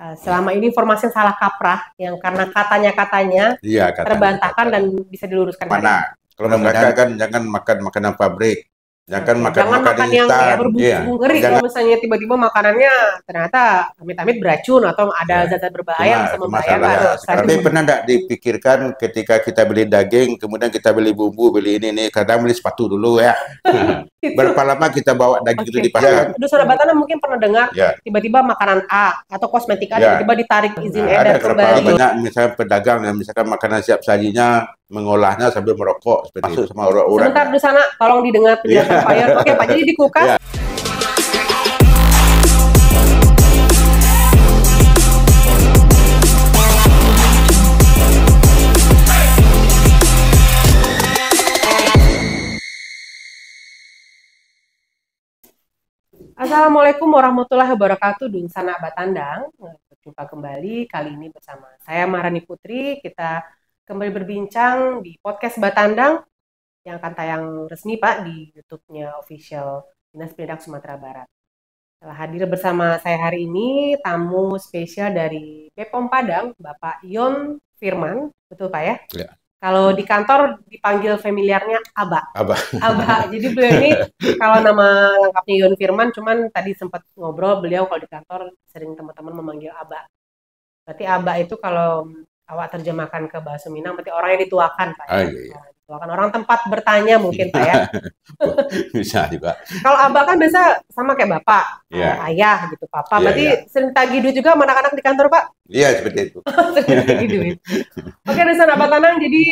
selama ini informasi yang salah kaprah, yang karena katanya Iya, terbantahkan dan bisa diluruskan. Mana? Kalau masyarakat kan jangan makan makanan pabrik, jangan makan Jangan makan yang instan. berbumbu ngeri. Kalau misalnya tiba-tiba makanannya ternyata amit-amit beracun atau ada zat-zat berbahaya yang bisa membahayakan. Tapi pernah nggak dipikirkan ketika kita beli daging, kemudian kita beli bumbu, beli ini, kadang beli sepatu dulu ya. Berapa lama kita bawa daging itu di pasar? Dusun Abatana mungkin pernah dengar tiba-tiba makanan A atau kosmetik A tiba-tiba ditarik izin edar kembali. Banyak misalnya pedagang yang misalkan makanan siap sajinya mengolahnya sambil merokok seperti itu sama orang-orang. Sebentar di sana, tolong didengar penjelasan Pak Yon. Oke Pak, jadi di kulkas. Assalamualaikum warahmatullahi wabarakatuh, Dunsana Batandang. Berjumpa kembali kali ini bersama saya Maharani Putri. Kita kembali berbincang di podcast Batandang yang akan tayang resmi Pak di YouTube-nya official Dinas Pendidikan Sumatera Barat. Telah hadir bersama saya hari ini tamu spesial dari BPOM Padang, Bapak Yon Firman, betul Pak ya? Ya. Kalau di kantor dipanggil familiarnya Aba. Aba. Jadi beliau ini kalau nama lengkapnya Yon Firman, cuman tadi sempat ngobrol beliau kalau di kantor sering teman-teman memanggil Aba. Berarti Aba itu kalau awak terjemahkan ke bahasa Minang berarti orang yang dituakan Pak. Iya. Dituakan orang tempat bertanya mungkin Pak ya. Bisa juga. Kalau Aba kan biasa sama kayak Bapak, ayah gitu, Papa. Berarti sering tagih duit juga sama anak-anak di kantor Pak? Iya seperti itu. Tagih duit. Oke, Dusun Abatana, jadi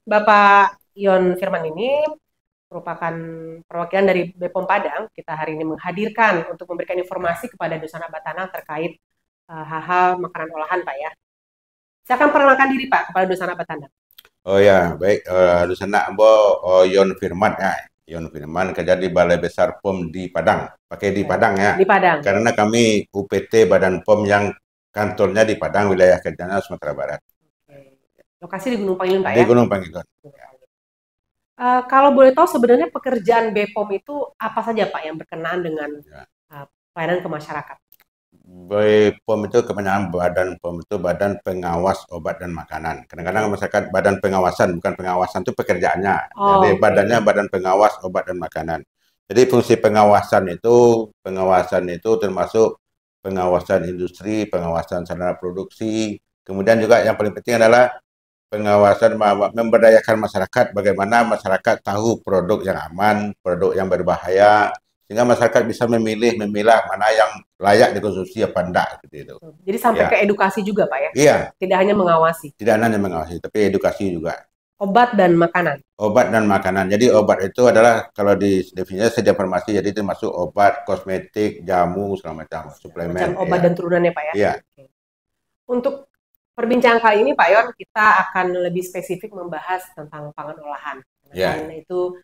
Bapak Yon Firman ini merupakan perwakilan dari BPOM Padang. Kita hari ini menghadirkan untuk memberikan informasi kepada Dusun Abatana terkait hal-hal makanan olahan Pak ya. Silakan perkenalkan diri Pak kepada Dusun Abatana. Oh ya, baik. Dusun Yon Firman ya. Yon Firman kerja di Balai Besar POM di Padang. Pakai di Padang ya. Di Padang. Karena kami UPT Badan POM yang kantornya di Padang, wilayah kerjanya Sumatera Barat. Lokasi di Gunung Pangilun Pak ya? Di Gunung Pangilun. Kalau boleh tahu sebenarnya pekerjaan BPOM itu apa saja Pak yang berkenaan dengan pelayanan ke masyarakat? BPOM itu kepanjangan Badan POM itu Badan Pengawas Obat dan Makanan. Kadang-kadang masyarakat Badan Pengawasan, bukan pengawasan itu pekerjaannya. Jadi badannya Badan Pengawas Obat dan Makanan. Jadi fungsi pengawasan itu termasuk pengawasan industri, pengawasan sarana produksi, kemudian juga yang paling penting adalah pengawasan memberdayakan masyarakat, bagaimana masyarakat tahu produk yang aman, produk yang berbahaya, sehingga masyarakat bisa memilah mana yang layak dikonsumsi apa enggak gitu. Jadi sampai ke edukasi juga Pak ya? Iya. Tidak hanya mengawasi. Tidak hanya mengawasi, tapi edukasi juga. Obat dan makanan. Obat dan makanan. Jadi obat itu adalah kalau di definisinya sedia farmasi, jadi itu masuk obat, kosmetik, jamu segala macam, suplemen. Macam obat dan turunannya Pak ya? Iya. Untuk perbincangan kali ini Pak Yon, kita akan lebih spesifik membahas tentang pangan olahan. Karena itu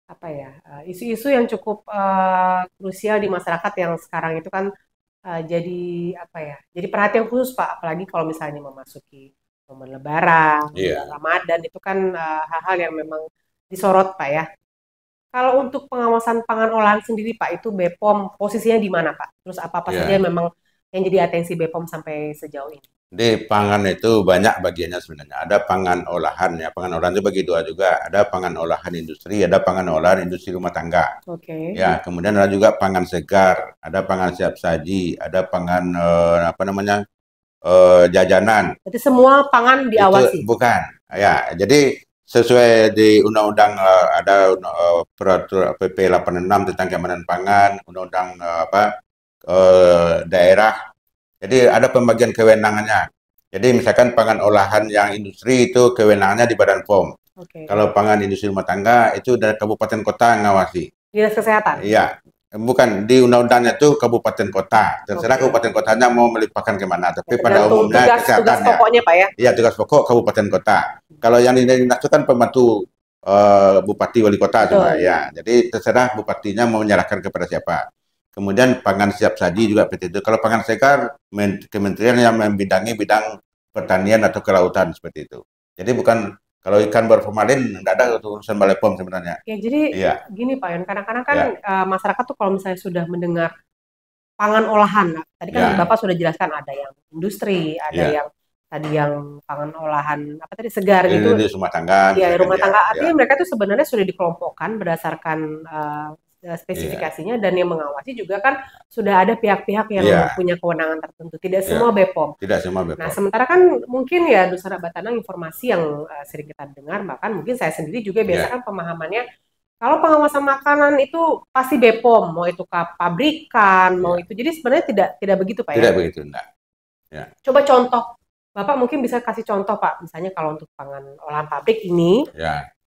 apa ya, isu-isu yang cukup krusial di masyarakat yang sekarang itu kan jadi apa ya, jadi perhatian khusus Pak, apalagi kalau misalnya memasuki momen Lebaran, Ramadan itu kan hal-hal yang memang disorot Pak ya. Kalau untuk pengawasan pangan olahan sendiri Pak, itu BPOM posisinya di mana Pak? Terus apa-apa saja memang yang jadi atensi BPOM sampai sejauh ini? Di pangan itu banyak bagiannya sebenarnya. Ada pangan olahan ya. Pangan olahan itu bagi dua juga. Ada pangan olahan industri, ada pangan olahan industri rumah tangga. Ya, kemudian ada juga pangan segar, ada pangan siap saji, ada pangan jajanan. Berarti semua pangan diawasi? Itu, bukan. Ya, jadi sesuai di undang-undang ada peraturan PP 86 tentang keamanan pangan, undang-undang daerah. Jadi ada pembagian kewenangannya. Jadi misalkan pangan olahan yang industri itu kewenangannya di Badan POM. Kalau pangan industri rumah tangga itu dari kabupaten kota ngawasi. Dinas Kesehatan? Iya. Bukan, di undang-undangnya itu kabupaten kota. Terserah kabupaten kotanya mau melimpahkan kemana. Tapi pada umumnya tugas pokoknya Pak ya? Iya, tugas pokok kabupaten kota. Kalau yang dinas itu kan pembantu bupati wali kota cuma ya. Jadi terserah bupatinya mau menyerahkan kepada siapa. Kemudian pangan siap saji juga seperti itu. Kalau pangan segar, kementerian yang membidangi bidang pertanian atau kelautan seperti itu. Jadi bukan kalau ikan berformalin tidak ada urusan Balai POM sebenarnya. Ya, jadi gini Pak Yon, kadang-kadang kan masyarakat tuh kalau misalnya sudah mendengar pangan olahan. Nah, tadi kan Bapak sudah jelaskan ada yang industri, ada yang tadi yang pangan olahan apa tadi segar gitu. Di rumah tangga. Iya, rumah tangga. Artinya mereka itu sebenarnya sudah dikelompokkan berdasarkan spesifikasinya dan yang mengawasi juga kan sudah ada pihak-pihak yang punya kewenangan tertentu. Tidak semua BPOM. Tidak semua BPOM. Nah, sementara kan mungkin ya Dusana Batanang informasi yang sering kita dengar, bahkan mungkin saya sendiri juga biasa kan pemahamannya kalau pengawasan makanan itu pasti BPOM, mau itu pabrikan, mau itu. Jadi sebenarnya tidak begitu, Pak. Tidak begitu, enggak. Ya. Coba contoh, Bapak mungkin bisa kasih contoh, Pak. Misalnya kalau untuk pangan olahan pabrik ini,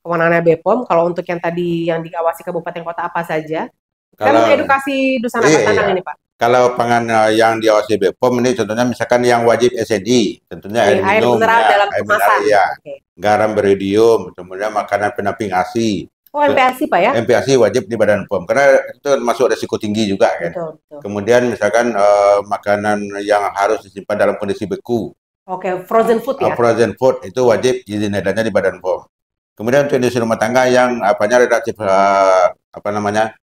kewenangannya BPOM. Kalau untuk yang tadi yang diawasi kabupaten kota apa saja? Kalau, kan edukasi Dusana Batanang ini, Pak. Kalau pangan yang diawasi BPOM ini contohnya misalkan yang wajib SNI, tentunya air minum, dalam kemasan, garam beridium, kemudian makanan pendamping ASI. Oh, MPASI, Pak ya? MPASI wajib di Badan POM karena itu masuk risiko tinggi juga kan. Betul. Kemudian misalkan makanan yang harus disimpan dalam kondisi beku. Oke, frozen food ya? Frozen food itu wajib izin edarnya di Badan POM. Kemudian untuk industri rumah tangga yang relatif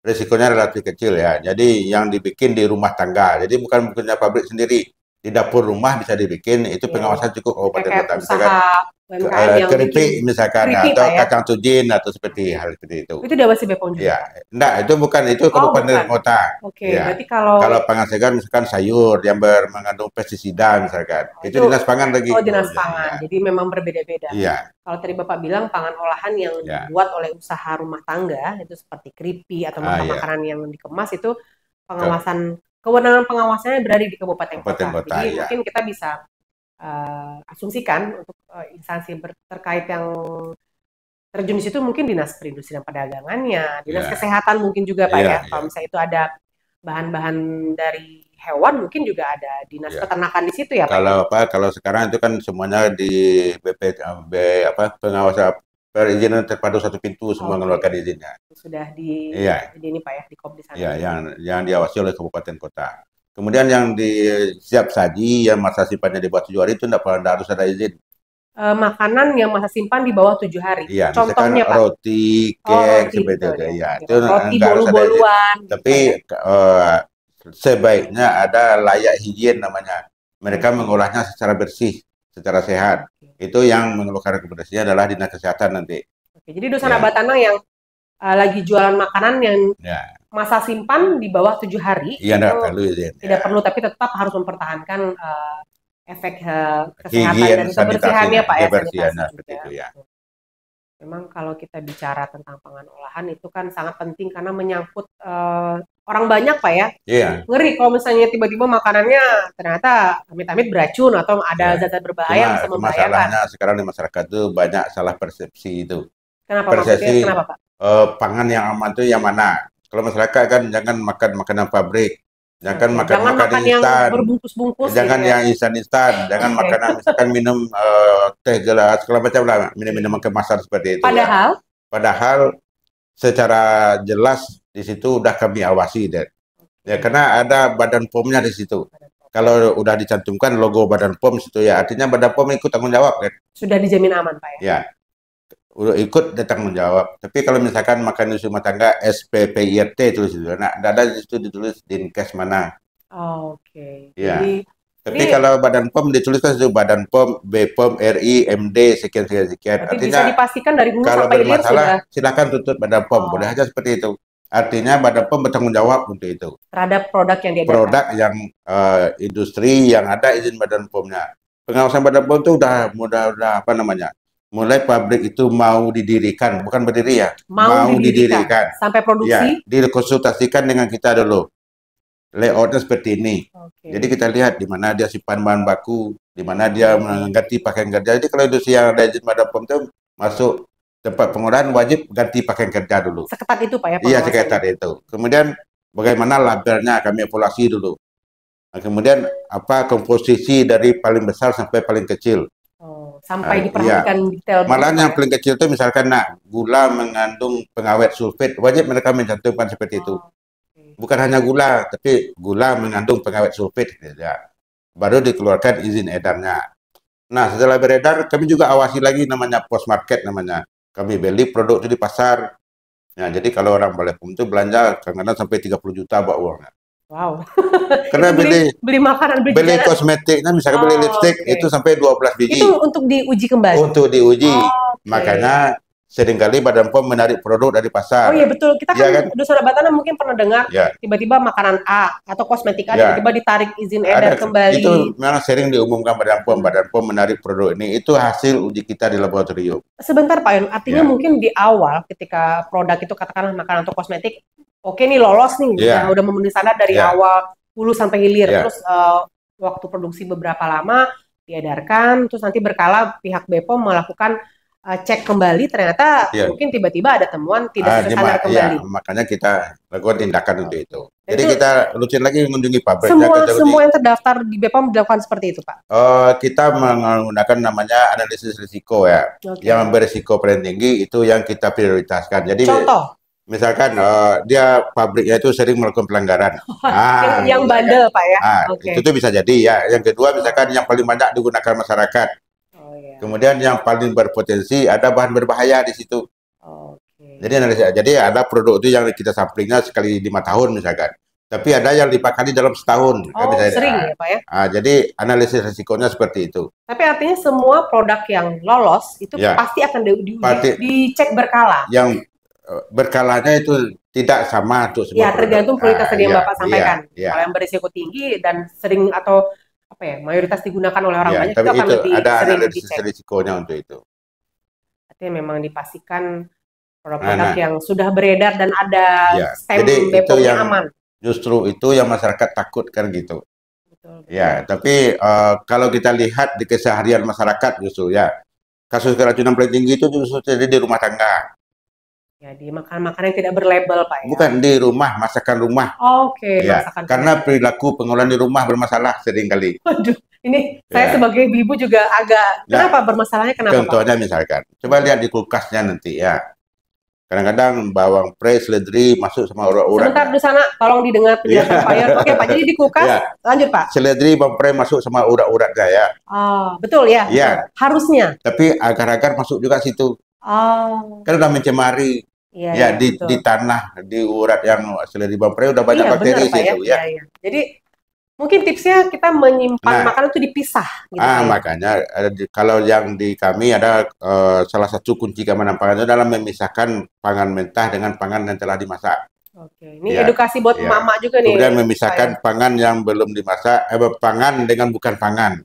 risikonya relatif kecil ya. Jadi yang dibikin di rumah tangga. Jadi bukan punya pabrik sendiri. Di dapur rumah bisa dibikin, itu pengawasan cukup kabupaten kota. Misalkan keripik misalkan, atau kacang tujin, atau seperti hal seperti itu. Itu diawasi BPOM juga? Ya, enggak, itu bukan, itu kabupaten kota. Oke, berarti kalau pangan segar misalkan sayur yang mengandung pestisida misalkan, itu dinas pangan lagi. Oh, dinas pangan, jadi memang berbeda-beda. Iya. Kalau tadi Bapak bilang pangan olahan yang dibuat oleh usaha rumah tangga, itu seperti keripik atau makanan yang dikemas, itu pengawasan kewenangan pengawasannya berada di kabupaten kota. Jadi mungkin kita bisa asumsikan untuk instansi terkait yang terjun di situ mungkin dinas perindustrian perdagangannya, dinas kesehatan mungkin juga Pak ya. Kalau misalnya itu ada bahan-bahan dari hewan mungkin juga ada dinas peternakan di situ ya Pak. Kalau sekarang itu kan semuanya di pengawasan perizinan terpadu satu pintu semua mengeluarkan izinnya. Sudah di ini Pak ya, di KOP di sana. Iya, yang diawasi oleh kabupaten kota. Kemudian yang di siap saji yang masa simpannya di bawah 7 hari itu tidak harus ada izin. Makanan yang masa simpan di bawah 7 hari. Iya, contohnya Pak. Roti, kek seperti itu. Ya, itu roti bolu-boluan. Tapi sebaiknya ada layak higien namanya. Mereka mengolahnya secara bersih, secara sehat. Itu yang mengeluarkan rekomendasinya adalah dinas kesehatan nanti. Oke, jadi Dusana Batanang yang lagi jualan makanan yang masa simpan di bawah 7 hari. Iya, tidak perlu izin. Tidak perlu, tapi tetap harus mempertahankan efek kesehatan dan kebersihannya Pak ya. Kebersihannya seperti itu ya. Memang kalau kita bicara tentang pangan olahan itu kan sangat penting karena menyangkut orang banyak Pak ya. Iya. Ngeri kalau misalnya tiba-tiba makanannya ternyata amit-amit beracun atau ada zat-zat berbahaya yang bisa membahayakan. Masalahnya sekarang di masyarakat itu banyak salah persepsi itu. Kenapa maksudnya? Kenapa Pak? Pangan yang aman itu yang mana? Kalau masyarakat kan jangan makan makanan pabrik, jangan makan instan, berbungkus-bungkus, jangan yang instan-instan, jangan makanan misalkan minum teh gelas segala macam lah, minum-minum kemasan seperti itu. Padahal secara jelas di situ udah kami awasi deh. Ya karena ada Badan POM-nya di situ. Kalau udah dicantumkan logo Badan POM situ ya artinya Badan POM ikut tanggung jawab kan. Sudah dijamin aman Pak ya. Ya. Udah ikut tanggung jawab. Tapi kalau misalkan makan di rumah tangga SPPIRT tulis itu, nah ada di situ ditulis Dinkes mana. Oke. Ya. Tapi kalau Badan POM dituliskan itu Badan POM, BPOM, RI, MD sekian. Artinya bisa dipastikan dari hulu kalau sampai hilir sudah. Silakan tuntut Badan POM, boleh aja seperti itu. Artinya Badan POM bertanggung jawab untuk itu. Terhadap produk yang diadakan. Produk yang industri yang ada izin Badan POM-nya. Pengawasan Badan POM itu udah apa namanya? Mulai pabrik itu mau didirikan, bukan berdiri ya, mau didirikan. Sampai produksi? Ya, dikonsultasikan dengan kita dulu. Layoutnya seperti ini. Jadi kita lihat di mana dia simpan bahan baku, di mana dia mengganti pakaian kerja. Jadi kalau industri yang ada izin Badan POM itu masuk tempat pengolahan wajib ganti pakaian kerja dulu. Seketat itu Pak ya? Iya, seketat itu. Kemudian bagaimana labelnya kami evaluasi dulu. Nah, kemudian apa komposisi dari paling besar sampai paling kecil. Sampai diperhatikan detail. Malah yang paling kecil itu misalkan gula mengandung pengawet sulfit, wajib mereka mencantumkan seperti itu. Bukan hanya gula, tapi gula mengandung pengawet sulfit. Ya. Baru dikeluarkan izin edarnya. Nah, setelah beredar, kami juga awasi lagi namanya post market namanya. Kami beli produk itu di pasar. Nah, jadi kalau orang boleh POM itu belanja kadang-kadang sampai 30 juta bawa uangnya. Wow. Karena beli makanan, beli kosmetiknya, misalkan beli lipstick itu sampai 12 biji. Itu untuk diuji kembali? Untuk diuji. Makanya seringkali Badan POM menarik produk dari pasar. Oh iya betul, kita kan Dusun Batana mungkin pernah dengar tiba-tiba makanan A atau kosmetik A tiba-tiba ditarik izin edar kembali. Itu memang sering diumumkan Badan POM. Badan POM menarik produk ini, itu hasil uji kita di laboratorium. Sebentar Pak Yon, artinya mungkin di awal ketika produk itu katakanlah makanan atau kosmetik, oke nih lolos nih, udah memenuhi standar dari awal hulu sampai hilir, terus waktu produksi beberapa lama diedarkan, terus nanti berkala pihak BPOM melakukan cek kembali, ternyata mungkin tiba-tiba ada temuan tidak sesuai standar kembali. Makanya kita lakukan tindakan untuk itu. Jadi kita rutin lagi mengunjungi pabrik. Semua yang terdaftar di BPOM dilakukan seperti itu, Pak? Kita menggunakan namanya analisis risiko ya. Yang berisiko paling tinggi itu yang kita prioritaskan. Jadi contoh? Misalkan dia pabriknya itu sering melakukan pelanggaran. Yang bandel Pak ya? Itu bisa jadi ya. Yang kedua misalkan yang paling banyak digunakan masyarakat. Kemudian yang paling berpotensi ada bahan berbahaya di situ. Jadi ada produk itu yang kita samplingnya sekali 5 tahun misalkan. Tapi ada yang 5 kali dalam setahun. Sering ya Pak ya? Jadi analisis risikonya seperti itu. Tapi artinya semua produk yang lolos itu pasti akan dicek berkala? Yang berkalanya itu tidak sama untuk semua. Ya, tergantung prioritas tadi yang Bapak sampaikan. Kalau yang berisiko tinggi dan sering atau mayoritas digunakan oleh orang banyak, tapi itu akan lebih ada sering analisis dicek. risikonya untuk itu. Artinya memang dipastikan produk-produk yang sudah beredar dan ada stem BPOM-nya aman. Justru itu yang masyarakat takutkan gitu. Betul. Ya, tapi kalau kita lihat di keseharian masyarakat justru kasus keracunan paling tinggi itu justru terjadi di rumah tangga. Ya, di makanan-makanan yang tidak berlabel, Pak ya? Bukan, di rumah, masakan rumah. Masakan karena perilaku pengolahan di rumah bermasalah seringkali. Waduh, ini saya sebagai ibu juga agak, kenapa bermasalahnya, kenapa Contohnya Pak? Misalkan, coba lihat di kulkasnya nanti ya. Kadang-kadang bawang pre, seledri masuk sama urat-urat. Sebentar di sana, tolong didengar penjelasan Pak Yon. Oke Pak, jadi di kulkas, lanjut Pak. Seledri, bawang pre masuk sama urat-uratnya ya. Betul ya? Iya. Harusnya. Tapi agar-agar masuk juga situ. Kan udah mencemari. Di tanah, di urat yang seledri bawang pre udah banyak bakteri situ ya. Jadi mungkin tipsnya kita menyimpan makanan itu dipisah. Gitu, makanya kalau yang di kami ada salah satu kunci keamanan pangan itu adalah memisahkan pangan mentah dengan pangan yang telah dimasak. Ini edukasi buat mama juga nih. Kemudian memisahkan pangan yang belum dimasak, pangan dengan bukan pangan.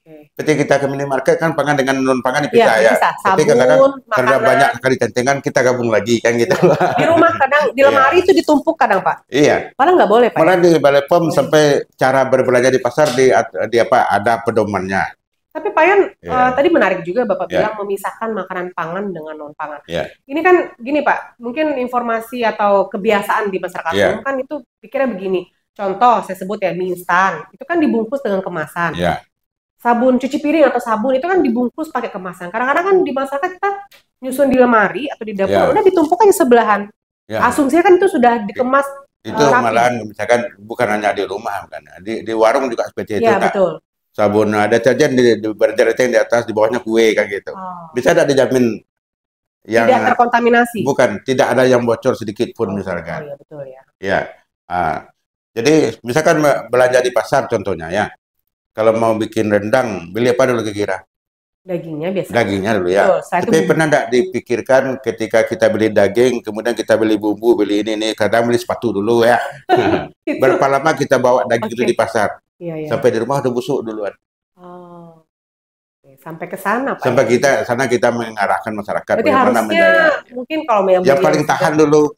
Seperti kita ke minimarket kan pangan dengan non pangan dipisah ya. Tapi kadang-kadang karena banyak sekali tentengan kita gabung lagi kan gitu. Di rumah kadang di lemari itu ditumpuk kadang Pak. Iya. Padahal nggak boleh Pak. Malah di Balai POM sampai cara berbelanja di pasar ada pedomannya. Tapi Pak Yon tadi menarik juga Bapak bilang memisahkan makanan pangan dengan non pangan. Ini kan gini Pak, mungkin informasi atau kebiasaan di masyarakat umum kan itu pikirnya begini. Contoh, saya sebut ya, mie instan. Itu kan dibungkus dengan kemasan. Sabun cuci piring atau sabun itu kan dibungkus pakai kemasan. Kadang-kadang kan di masyarakat kita nyusun di lemari atau di dapur, udah ditumpuk aja sebelahan. Asumsinya kan itu sudah dikemas itu malahan misalkan bukan hanya di rumah, kan. Di warung juga seperti itu. Betul. Sabun deterjen di berderetan di atas, di bawahnya kue kan gitu. Bisa tidak dijamin yang tidak terkontaminasi? Bukan, tidak ada yang bocor sedikit pun misalkan. Iya betul ya. Jadi misalkan belanja di pasar contohnya ya, kalau mau bikin rendang beli apa dulu kira-kira? Dagingnya biasanya. Dagingnya dulu ya. Tapi pernah tidak dipikirkan ketika kita beli daging, kemudian kita beli bumbu, beli ini, kadang beli sepatu dulu ya. Berapa lama kita bawa daging itu di pasar? Sampai di rumah udah busuk duluan. Sampai ke sana Pak. Sampai sana kita mengarahkan masyarakat. Berarti harusnya mungkin kalau yang paling tahan dulu.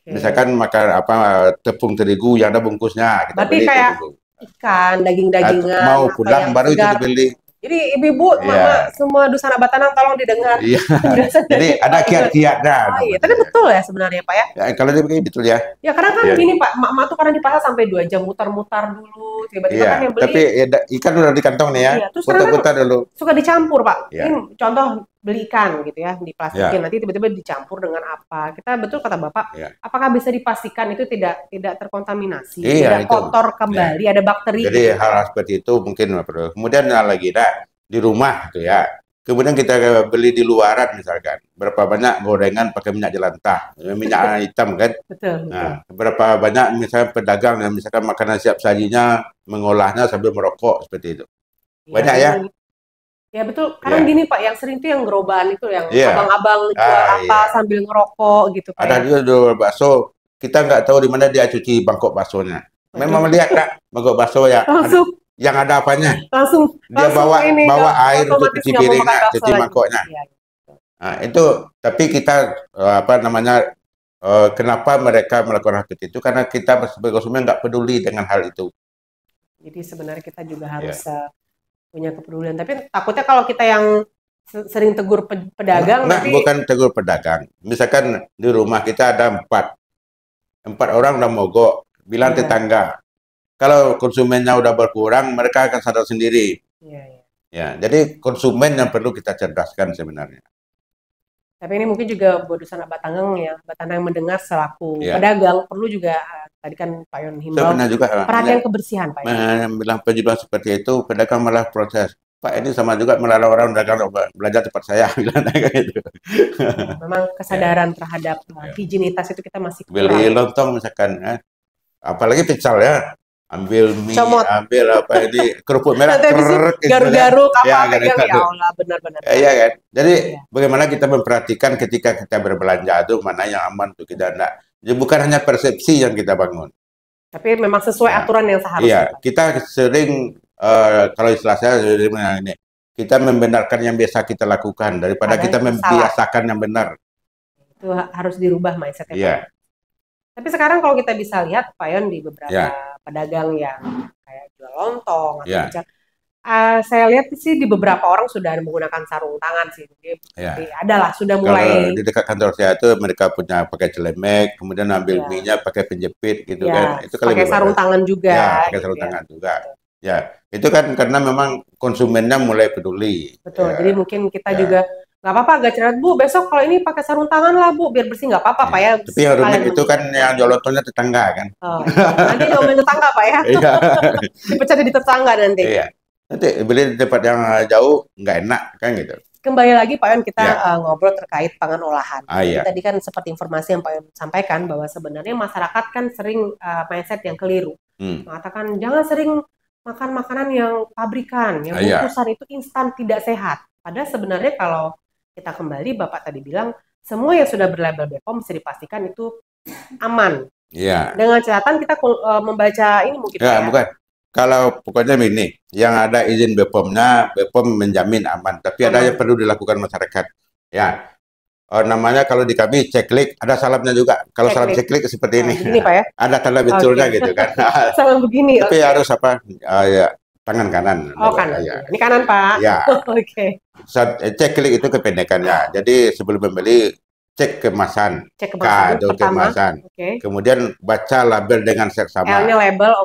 Misalkan makan tepung terigu yang ada bungkusnya, kita berarti beli kayak dulu. Ikan, daging-dagingan. Mau pulang baru itu dibeli. Jadi ibu-ibu, mama, semua Dusun Batana tolong didengar. Jadi ada kiat-kiatnya. Tapi betul ya sebenarnya Pak ya. Kalau dia begini betul ya. Ya karena kan gini Pak, mak tuh kadang di pasar sampai 2 jam mutar-mutar dulu, tiba-tiba kan yang beli. Tapi ikan udah di kantong nih ya. Putar-putar dulu. Suka dicampur Pak. Ini contoh beli ikan gitu ya, diplastikin, nanti tiba-tiba dicampur dengan apa. Kita betul kata Bapak, apakah bisa dipastikan itu tidak terkontaminasi, tidak kotor kembali, ada bakteri. Jadi hal seperti itu mungkin perlu. Kemudian lagi di rumah tuh ya. kemudian kita beli di luaran misalkan, berapa banyak gorengan pakai minyak jelantah, minyak hitam kan. Betul, Nah, berapa banyak misalnya pedagang yang misalkan makanan siap sajinya mengolahnya sambil merokok seperti itu. Banyak ya? Ya betul, karena gini Pak, yang sering tuh yang gerobakan itu, yang Iya. abang-abang jual apa sambil ngerokok gitu Pak. Ada juga jual bakso, kita nggak tahu di mana dia cuci bangkok baksonya. Memang melihat tak bangkok bakso ya, langsung yang ada apanya? langsung Dia bawa air untuk cuci piringnya, cuci lagi. mangkoknya. Ya. Nah, itu tapi kita kenapa mereka melakukan hal seperti itu? Karena kita sebagai konsumen nggak peduli dengan hal itu. Jadi sebenarnya kita juga harus punya kepedulian. Tapi takutnya kalau kita yang sering tegur pedagang, nanti bukan tegur pedagang. Misalkan di rumah kita ada empat orang udah mogok, bilang tetangga. Kalau konsumennya udah berkurang, mereka akan sadar sendiri. Ya, jadi konsumen yang perlu kita cerdaskan sebenarnya. Tapi ini mungkin juga buat dosen Batanggang ya, Batanggang mendengar selaku pedagang perlu juga tadi kan Pak Yon himbau perhatian kebersihan Pak. Bilang penjual seperti itu, pedagang malah protes. Pak, ini sama juga melarang orang dagang belanja tempat saya. Gitu. Memang kesadaran terhadap higienitas itu kita masih kurang. Beli lontong misalkan, apalagi pecel ya. Ambil mie, ambil apa ini kerupuk merah, garuk-garuk apa pegang ya Allah, benar-benar. Iya kan. Jadi bagaimana kita memperhatikan ketika kita berbelanja itu mana yang aman untuk kita enggak. Jadi bukan hanya persepsi yang kita bangun. Tapi memang sesuai aturan yang seharusnya. Iya, kita sering kalau istilah saya ini kita membenarkan yang biasa kita lakukan daripada kita membiasakan yang benar. Itu harus dirubah mindsetnya. Iya. Tapi sekarang kalau kita bisa lihat Pak Yon di beberapa pedagang yang kayak jual lontong atau pecel, saya lihat sih di beberapa orang sudah menggunakan sarung tangan sih. Jadi adalah sudah mulai. Kalau di dekat kantor saya itu mereka punya pakai celemek, kemudian ambil mie-nya pakai penjepit gitu kan. Itu pakai sarung tangan juga. Ya, pakai sarung tangan juga. Ya, itu kan karena memang konsumennya mulai peduli. Betul. Jadi mungkin kita juga nggak apa-apa agak cerewet Bu, besok kalau ini pakai sarung tangan lah Bu, biar bersih nggak apa-apa Pak ya. Tapi yang rumit itu kan yang jual lontongnya tetangga kan. Nanti ngomongin tetangga Pak ya. Dipecat di tetangga nanti. Iya. Nanti beli di tempat yang jauh nggak enak kan gitu. Kembali lagi Pak Yon kita ngobrol terkait pangan olahan. Tadi kan seperti informasi yang Pak Yon sampaikan bahwa sebenarnya masyarakat kan sering mindset yang keliru. Mengatakan jangan sering makan makanan yang pabrikan, yang bungkusan itu instan tidak sehat. Padahal sebenarnya kalau kita kembali, Bapak tadi bilang, semua yang sudah berlabel BPOM bisa dipastikan itu aman. Iya. Dengan catatan kita membaca ini mungkin ya. Bukan. Kalau pokoknya ini, yang ada izin BPOM-nya, BPOM menjamin aman. Tapi ada yang perlu dilakukan masyarakat. Ya, namanya kalau di kami ceklik, ada salamnya juga. Kalau salam ceklik seperti ini. Begini, Pak ya? Ada tanda betulnya gitu kan. Salam begini. Tapi harus apa? Tangan kanan. Oh kanan. Ini kanan Pak. Ya. Oke. Ceklik itu kependekannya. Jadi sebelum membeli cek kemasan. Cek kemasan. Kemudian baca label dengan seksama. L-nya label,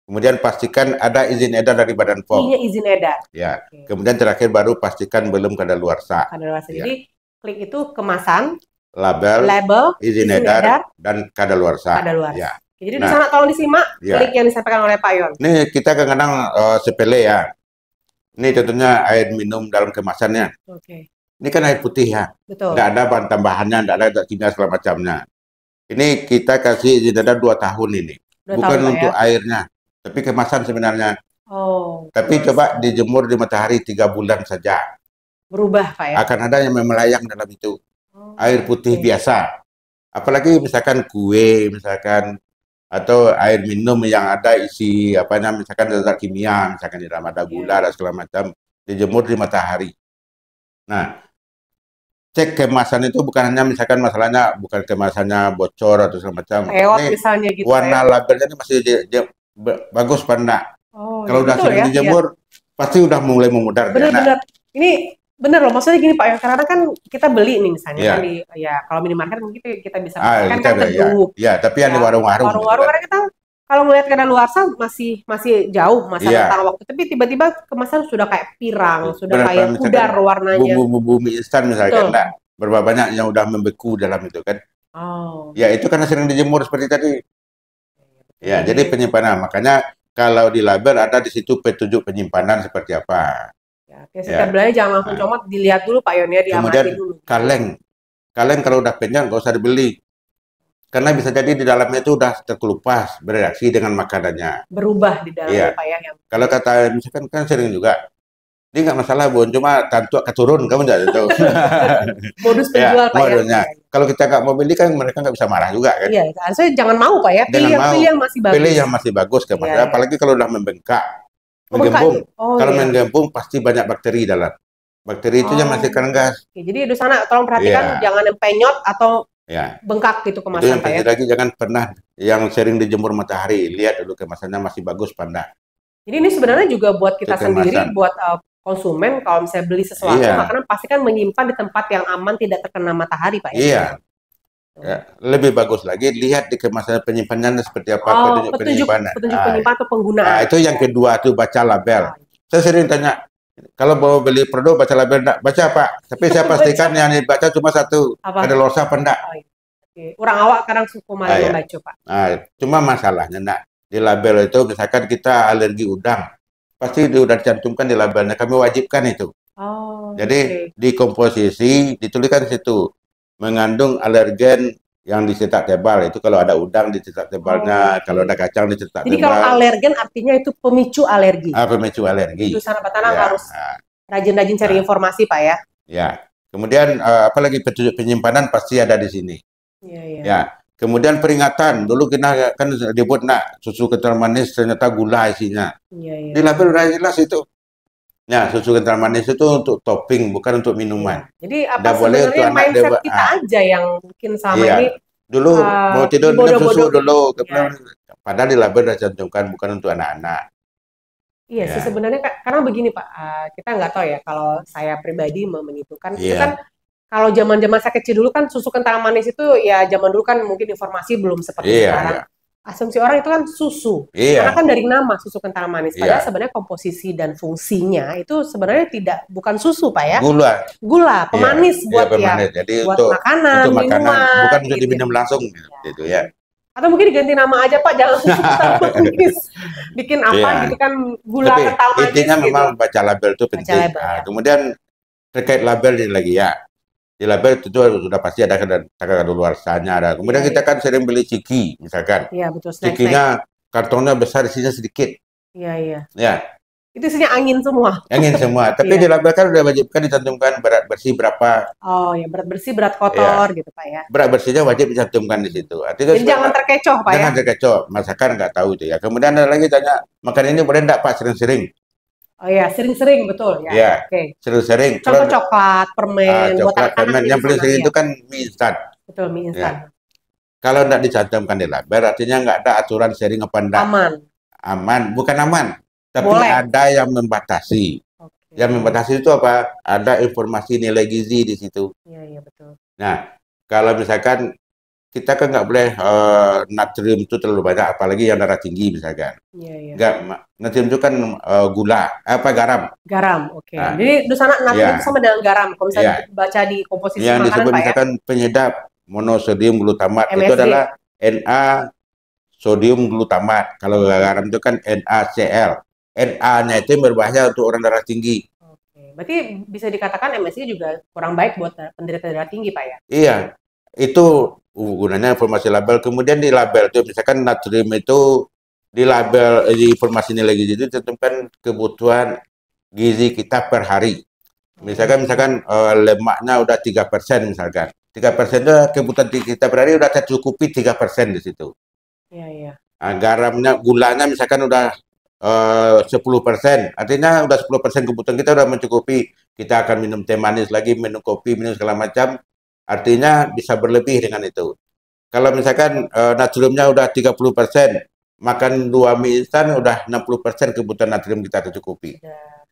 kemudian pastikan ada izin edar dari Badan POM. Izin edar. Ya. Kemudian terakhir baru pastikan belum kadaluarsa. Jadi klik itu kemasan, label, izin edar dan kadaluarsa. Ya. Jadi di sana tolong disimak klik yang disampaikan oleh Pak Yon. Ini kita kadang-kadang sepele ya. Ini tentunya air minum dalam kemasannya. Ini kan air putih ya. Betul. Nggak ada bahan tambahannya, nggak ada kimia segala macamnya. Ini kita kasih izin edar 2 tahun ini. Bukan untuk airnya, tapi kemasan sebenarnya. Tapi coba dijemur di matahari 3 bulan saja. Berubah Pak ya? Akan ada yang melayang dalam itu. Air putih biasa. Apalagi misalkan kue, misalkan atau air minum yang ada isi misalkan zat kimia, misalkan di dalam ada gula dan segala macam, dijemur di matahari. Nah, cek kemasan itu bukan hanya misalkan masalahnya bukan kemasannya bocor atau segala macam. Ini misalnya gitu. Warna labelnya ini masih bagus apa enggak? Kalau udah sering dijemur pasti udah mulai memudar. Benar-benar. Ini bener loh, maksudnya gini Pak, karena kan kita beli nih misalnya kan di kalau minimarket mungkin kita bisa kan teduh. Tapi yang di warung-warung. Karena kita kalau melihat kadaluarsa masih jauh masa rentang waktu, tapi tiba-tiba kemasan sudah kayak pirang, sudah kayak pudar warnanya. Bumbu mie instan misalkan, berapa banyak yang udah membeku dalam itu kan? Ya itu karena sering dijemur seperti tadi. Ya, jadi penyimpanan. Makanya kalau di label ada di situ petunjuk penyimpanan seperti apa. Ya, setiap belanja jangan langsung comot, dilihat dulu Pak Yon ya, diamati dulu. Kemudian kaleng kalau udah penyet nggak usah dibeli. Karena bisa jadi di dalamnya itu udah terkelupas bereaksi dengan makanannya. Berubah di dalamnya Pak ya. Kalau kata misalkan kan sering juga, ini nggak masalah Bun, cuma tantu keturun kamu nggak tahu. Modus penjual Pak modusnya. Kalau kita nggak mau beli kan mereka nggak bisa marah juga kan. Iya, saya jangan mau Pak ya, pilih yang masih bagus. Pilih yang masih bagus kan, apalagi kalau udah membengkak, menggembung. Kalau menggembung pasti banyak bakteri dalam. Bakteri itu yang masih gas. Jadi di sana tolong perhatikan jangan yang penyot atau bengkak gitu kemasan Pak ya. Lagi jangan pernah yang sering dijemur matahari, lihat dulu kemasannya masih bagus apa enggak. Jadi ini sebenarnya juga buat kita sendiri, buat konsumen kalau misalnya beli sesuatu makanan pasti kan menyimpan di tempat yang aman, tidak terkena matahari Pak ya. Iya. Ya, lebih bagus lagi lihat di kemasan penyimpanannya seperti apa, petunjuk penyimpanan atau penggunaan. Nah, itu yang kedua tuh baca label. Saya sering tanya, kalau mau beli produk baca label enggak? Baca Pak, tapi saya pastikan yang dibaca cuma satu, ada losa apa enggak. Orang awak kadang suka malah membaca Pak. Cuma masalahnya enggak, di label itu misalkan kita alergi udang, pasti udah dicantumkan di labelnya, kami wajibkan itu. Jadi di komposisi dituliskan di situ, mengandung alergen yang dicetak tebal, itu kalau ada udang dicetak tebalnya, kalau ada kacang dicetak tebal. Jadi kalau alergen artinya itu pemicu alergi. Pemicu alergi. Itu sana Batanang harus rajin-rajin cari informasi Pak ya. Ya. Kemudian apalagi petunjuk penyimpanan pasti ada di sini. Ya. Kemudian peringatan, dulu kita kan dibuat susu kental manis ternyata gula isinya. Di label udah jelas itu. Ya, susu kental manis itu untuk topping, bukan untuk minuman. Jadi apa sebenarnya mindset kita aja yang mungkin sama ini. Dulu mau tidur minum susu dulu, padahal di label udah cantumkan bukan untuk anak-anak. Iya sih sebenarnya karena begini Pak, kita nggak tahu ya, kalau saya pribadi menyimpulkan itu kan kalau zaman-zaman saya kecil dulu kan susu kental manis itu ya zaman dulu kan mungkin informasi belum seperti sekarang. Asumsi orang itu kan susu, karena kan dari nama susu kental manis. Padahal sebenarnya komposisi dan fungsinya itu sebenarnya bukan susu Pak ya. Gula, pemanis buat Jadi buat untuk makanan, minuman, bukan untuk diminum langsung gitu ya. Atau mungkin diganti nama aja Pak, jangan susu kental manis. Bikin apa gitu kan, gula kental manis. Intinya memang baca label itu penting. Kemudian terkait label ini lagi ya. Di label itu sudah pasti ada kadaluarsanya ada. Kemudian kita kan sering beli ciki misalkan. Iya betul. Cikinya kartonnya besar, isinya sedikit. Iya. Ya. Itu isinya angin semua. Angin semua. Tapi di label kan udah wajibkan dicantumkan berat bersih berapa. Oh ya, berat bersih, berat kotor gitu Pak ya. Berat bersihnya wajib dicantumkan di situ. Jadi jangan terkecoh Pak ya. Jangan terkecoh. Masakan nggak tahu itu ya. Kemudian ada lagi tanya, makan ini boleh enggak Pak sering-sering? Oh iya, sering-sering betul ya. Sering-sering. Contoh coklat, permen, coklat, permen. Yang paling sering itu kan mie instan. Betul, mie instan. Kalau tidak dicantumkan di label, artinya nggak ada aturan sharing apa enggak. Aman, bukan aman. Tapi ada yang membatasi. Yang membatasi itu apa? Ada informasi nilai gizi di situ. Iya, betul. Nah, kalau misalkan kita kan nggak boleh natrium itu terlalu banyak, apalagi yang darah tinggi misalkan. Natrium itu kan garam. Garam, oke. Jadi di sana natrium itu sama dengan garam. Kalau misalnya baca di komposisi yang makanan disebut Pak misalkan penyedap monosodium glutamat itu adalah Na sodium glutamat. Kalau garam itu kan NaCl. Na-nya itu berbahaya untuk orang darah tinggi. Berarti bisa dikatakan MSG juga kurang baik buat penderita darah tinggi Pak ya? Iya, itu gunanya informasi label. Kemudian di label itu misalkan natrium itu di label di informasi nilai gizi itu tentukan kebutuhan gizi kita per hari. Misalkan lemaknya udah 3% misalkan. 3% itu kebutuhan kita per hari udah tercukupi 3% di situ. Iya. Garamnya, gulanya misalkan udah 10%, artinya udah 10% kebutuhan kita udah mencukupi. Kita akan minum teh manis lagi, minum kopi, minum segala macam. Artinya bisa berlebih dengan itu. Kalau misalkan natriumnya udah 30%, makan 2 mie instan udah 60% kebutuhan natrium kita tercukupi.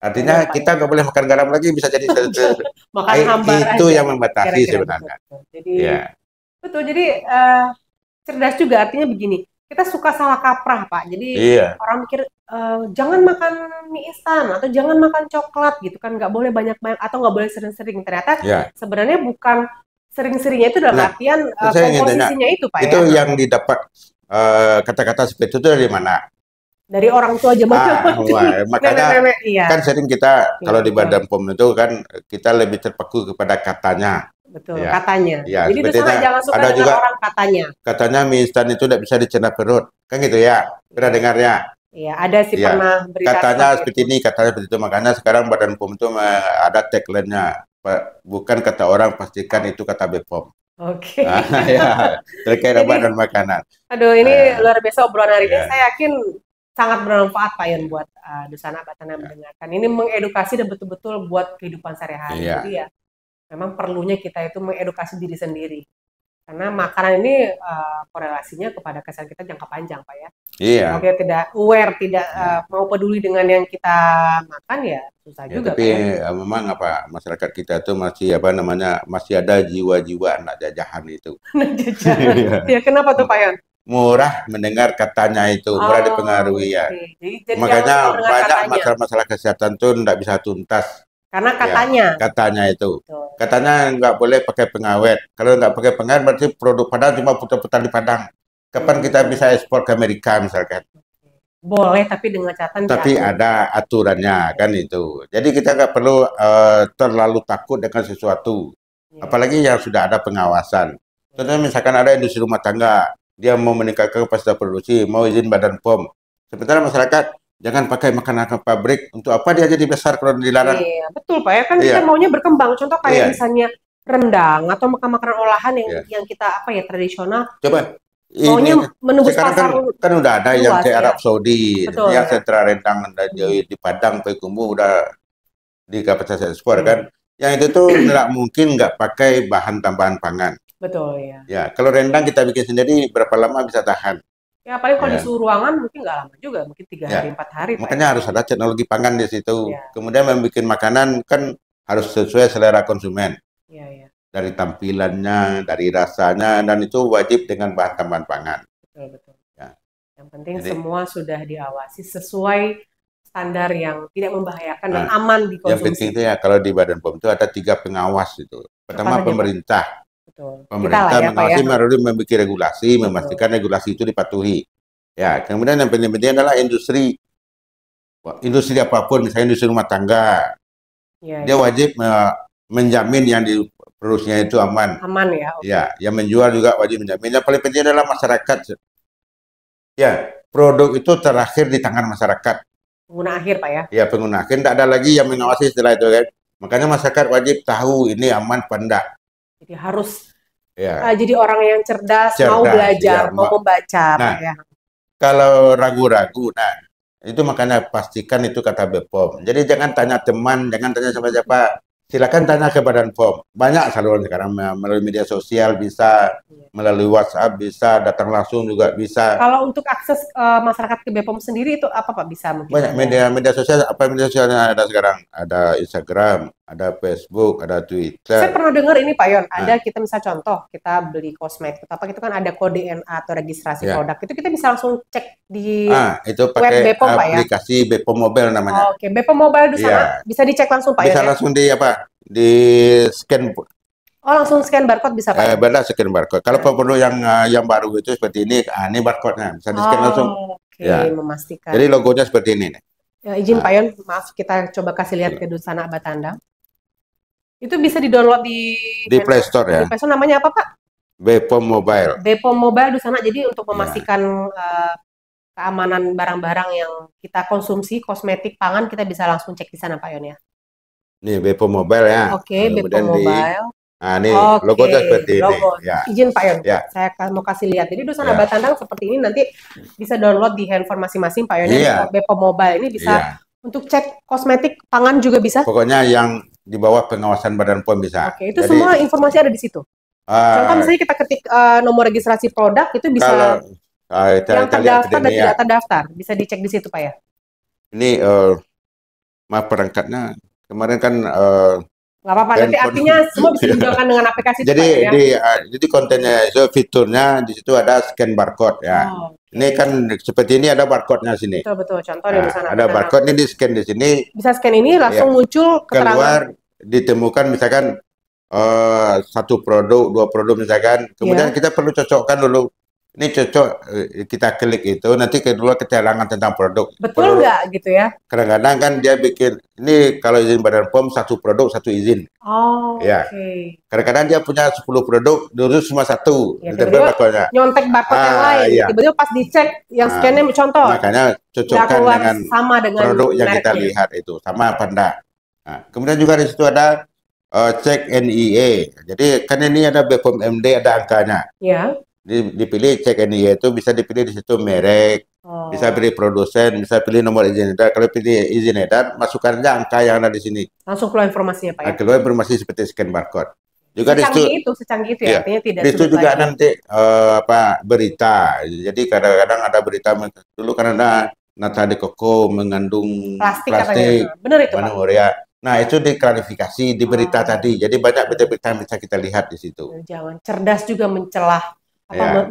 Artinya kita nggak boleh makan garam lagi, bisa jadi makan hambar itu aja. yang membatasi sebenarnya. Jadi betul. Jadi cerdas juga, artinya begini. Kita suka salah kaprah Pak. Jadi orang mikir jangan makan mie instan atau jangan makan coklat gitu kan, nggak boleh banyak-banyak atau nggak boleh sering-sering. Ternyata sebenarnya bukan sering-seringnya itu dalam artian komposisinya itu Pak itu yang didapat kata-kata seperti itu dari mana? Dari orang tua zaman makanya iya. kan sering kita kalau di betul. Badan POM itu kan kita lebih terpaku kepada katanya. Betul, Ya. katanya. Ya, Jadi seperti Dusana jangan suka ada dengan juga orang katanya. katanya mie instan itu tidak bisa dicerna perut. Kan gitu ya. Pernah dengarnya? Iya, ada sih Iya. pernah berita Katanya seperti itu. ini, katanya seperti itu. Makanya sekarang Badan POM itu ada tagline-nya. Bukan kata orang, pastikan itu kata BPOM. Oke. Ya, terkait obat dan makanan. Aduh, ini luar biasa obrolan hari ini. Ya. Saya yakin sangat bermanfaat Pak Yon buat Dusana Batana mendengarkan. Ini mengedukasi dan betul-betul buat kehidupan sehari-hari. Jadi ya memang perlunya kita itu mengedukasi diri sendiri. Karena makanan ini korelasinya kepada kesehatan kita jangka panjang, Pak ya. Iya. Kalau kita tidak aware, tidak mau peduli dengan yang kita makan ya susah juga. Tapi Pak, ya. memang masyarakat kita itu masih ada jiwa-jiwa anak jajahan itu. Anak jajahan. Ya kenapa tuh Pak Yon? Murah mendengar katanya itu, murah dipengaruhi ya. Jadi makanya banyak masalah-masalah kesehatan tuh tidak bisa tuntas. Karena katanya. Ya, katanya itu. Betul. Katanya nggak boleh pakai pengawet. Kalau nggak pakai pengawet berarti produk Padang cuma putar-putar di Padang. Kapan kita bisa ekspor ke Amerika misalkan? Boleh, tapi dengan catatan. Tapi ada aturannya kan itu. Jadi kita nggak perlu terlalu takut dengan sesuatu. Apalagi yang sudah ada pengawasan. Contohnya misalkan ada industri rumah tangga, dia mau meningkatkan kapasitas produksi, mau izin Badan POM. Sementara masyarakat jangan pakai makanan pabrik. Untuk apa dia jadi besar kalau dilarang? Iya, betul Pak ya. Kan kita maunya berkembang. Contoh kayak misalnya rendang atau makanan olahan yang kita tradisional. Coba. Maunya menembus pasar kan udah ada yang kayak Arab Saudi, betul, yang sentra rendang di Padang, Payakumbuh udah di kapasitas ekspor kan. Yang itu tuh nggak mungkin nggak pakai bahan tambahan pangan. Betul ya. Ya, kalau rendang kita bikin sendiri berapa lama bisa tahan? Ya, paling kalau di suhu ruangan mungkin nggak lama juga, mungkin 3 hari 4 hari. Makanya harus ada teknologi pangan di situ. Kemudian membuat makanan kan harus sesuai selera konsumen. Iya. Dari tampilannya, dari rasanya, dan itu wajib dengan bahan tambahan pangan. Betul. Ya. Yang penting semua sudah diawasi sesuai standar yang tidak membahayakan dan aman dikonsumsi. Yang penting itu ya kalau di Badan POM itu ada 3 pengawas itu. Pertama pemerintah. Betul. Pemerintah mengawasi melalui membuat regulasi, memastikan regulasi itu dipatuhi. Ya, kemudian yang penting adalah industri apapun, misalnya industri rumah tangga. Dia wajib menjamin yang produksinya itu aman. Aman ya. Ya, yang menjual juga wajib menjamin. Yang paling penting adalah masyarakat. Ya, produk itu terakhir di tangan masyarakat. Pengguna akhir Pak ya. Ya, pengguna akhir. Tidak ada lagi yang mengawasi setelah itu kan. Makanya masyarakat wajib tahu ini aman apa enggak. Jadi harus jadi orang yang cerdas mau belajar, mau membaca. Nah, Pak ya. Kalau ragu-ragu, itu makanya pastikan itu kata BPOM. Jadi jangan tanya teman, jangan tanya siapa-siapa. Silakan tanya ke Badan POM. Banyak saluran sekarang melalui media sosial bisa, melalui WhatsApp bisa, datang langsung juga bisa. Kalau untuk akses masyarakat ke BPOM sendiri itu apa Pak bisa mungkin? Banyak media sosial. Apa media sosial yang ada sekarang? Ada Instagram, ada Facebook, ada Twitter. Saya pernah dengar ini Pak Yon, ada kita misal contoh kita beli kosmetik apa itu kan ada kode DNA atau registrasi produk. Itu kita bisa langsung cek di itu pakai web BPOM Pak ya. Aplikasi BPOM Mobile namanya. Oke, BPOM Mobile di sana bisa dicek langsung Pak bisa Yon. Bisa langsung di scan. Oh, langsung scan barcode bisa Pak? Benar, scan barcode. Kalau perlu yang baru itu seperti ini, ini barcode-nya bisa di scan langsung. Oke, memastikan. Jadi logonya seperti ini. Ya, izin Pak Yon, maaf kita coba kasih lihat ke Dusana Batandang. Itu bisa di-download di Play Store ya. Di Play Store namanya apa Pak? BPOM Mobile. BPOM Mobile Dusana. Jadi untuk memastikan keamanan barang-barang yang kita konsumsi, kosmetik, pangan, kita bisa langsung cek di sana Pak Yon ya. Nih BPOM Mobile ya. Oke, BPOM Mobile. Nah, ini logonya seperti ini. Ya. Izin Pak Yon, saya mau kasih lihat. Jadi Dusana Batandang seperti ini nanti bisa download di handphone masing-masing Pak Yon. BPOM Mobile ini bisa untuk cek kosmetik, pangan juga bisa. Pokoknya yang di bawah pengawasan Badan POM bisa. Oke, itu semua informasi ada di situ. Contoh misalnya kita ketik nomor registrasi produk itu bisa yang terdaftar dan tidak terdaftar. Bisa dicek di situ Pak ya. Ini maaf perangkatnya kemarin kan nggak apa-apa, nanti artinya semua bisa dijalankan dengan aplikasi itu, jadi Pak, ya? jadi kontennya itu fiturnya di situ ada scan barcode ya. Ini kan seperti ini ada barcode-nya sini. Betul, contoh di sana. Ada barcode ini di scan di sini. Bisa scan ini langsung muncul keterangan. Keluar ditemukan misalkan 1 produk, 2 produk misalkan. Kemudian kita perlu cocokkan dulu. ini cocok, kita klik itu, nanti kedua keterangan tentang produk. Betul nggak gitu ya? Kadang-kadang kan dia bikin, ini kalau izin Badan POM, satu produk, satu izin. Oh, Ya. oke. Kadang-kadang dia punya 10 produk, dulu cuma satu. Ya, tiba-tiba nyontek barcode yang lain. Iya. Tiba-tiba pas dicek, yang scan-nya contoh. Makanya cocokkan dengan sama dengan produk yang kita mereknya. lihat itu. Sama apa enggak. Nah, kemudian juga di situ ada cek NIE. Jadi kan ini ada BPOM MD, ada angkanya. Ya. Dipilih cek NIE itu bisa dipilih di situ merek, bisa pilih produsen, bisa pilih nomor izin edar. Kalau pilih izin edar, masukkan aja angka yang ada di sini. Langsung keluar informasinya, Pak ya? Keluar informasi seperti scan barcode. Juga secanggih itu ya, artinya tidak di situ juga lagi. nanti berita. Jadi kadang-kadang ada berita dulu kan ada nata de coco mengandung plastik, benar itu, Pak? Nah, itu diklarifikasi di berita tadi. Jadi banyak berita-berita yang bisa kita lihat di situ. Jangan cerdas juga mencelah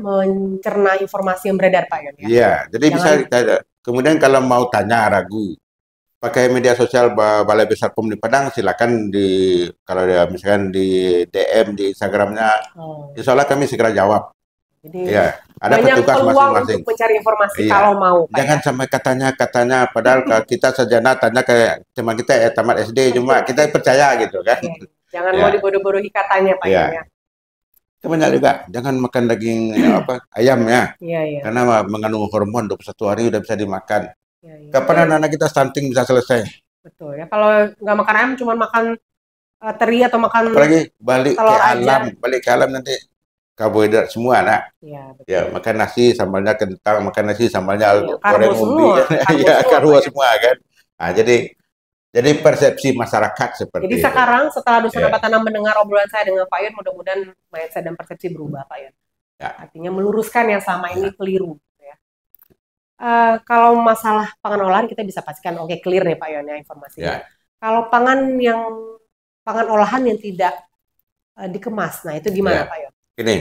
mencerna informasi yang beredar, Pak Yon ya. Iya, jadi bisa kita, kemudian kalau mau tanya ragu, pakai media sosial Balai Besar POM di Padang, silakan kalau misalkan di DM di Instagramnya, insya Allah kami segera jawab. Jadi ya, ada banyak petugas masing-masing untuk mencari informasi kalau mau. Jangan sampai katanya, padahal kita sarjana tanya kayak teman kita tamat SD, cuma kita percaya gitu kan. Jangan mau dibodoh-bodohi katanya, Pak Yon ya. Banyak juga, jangan makan daging ayam ya, karena mengandung hormon 21 hari udah bisa dimakan. Kapan anak-anak kita stunting bisa selesai? Betul ya, kalau nggak makan ayam cuma makan teri atau makan apalagi balik ke alam nanti karbohidrat semua nak. Ya, makan nasi sambalnya kentang, makan nasi sambalnya goreng ubi, karbo semua kan. Nah, jadi persepsi masyarakat seperti itu. Jadi sekarang setelah Dusun Apa Tanam mendengar obrolan saya dengan Pak Yon, mudah-mudahan mindset dan persepsi berubah, Pak Yon. Artinya meluruskan yang selama ini keliru. Kalau masalah pangan olahan kita bisa pastikan clear nih Pak Yon ya informasinya. Kalau pangan olahan yang tidak dikemas, nah itu gimana Pak Yon? Ini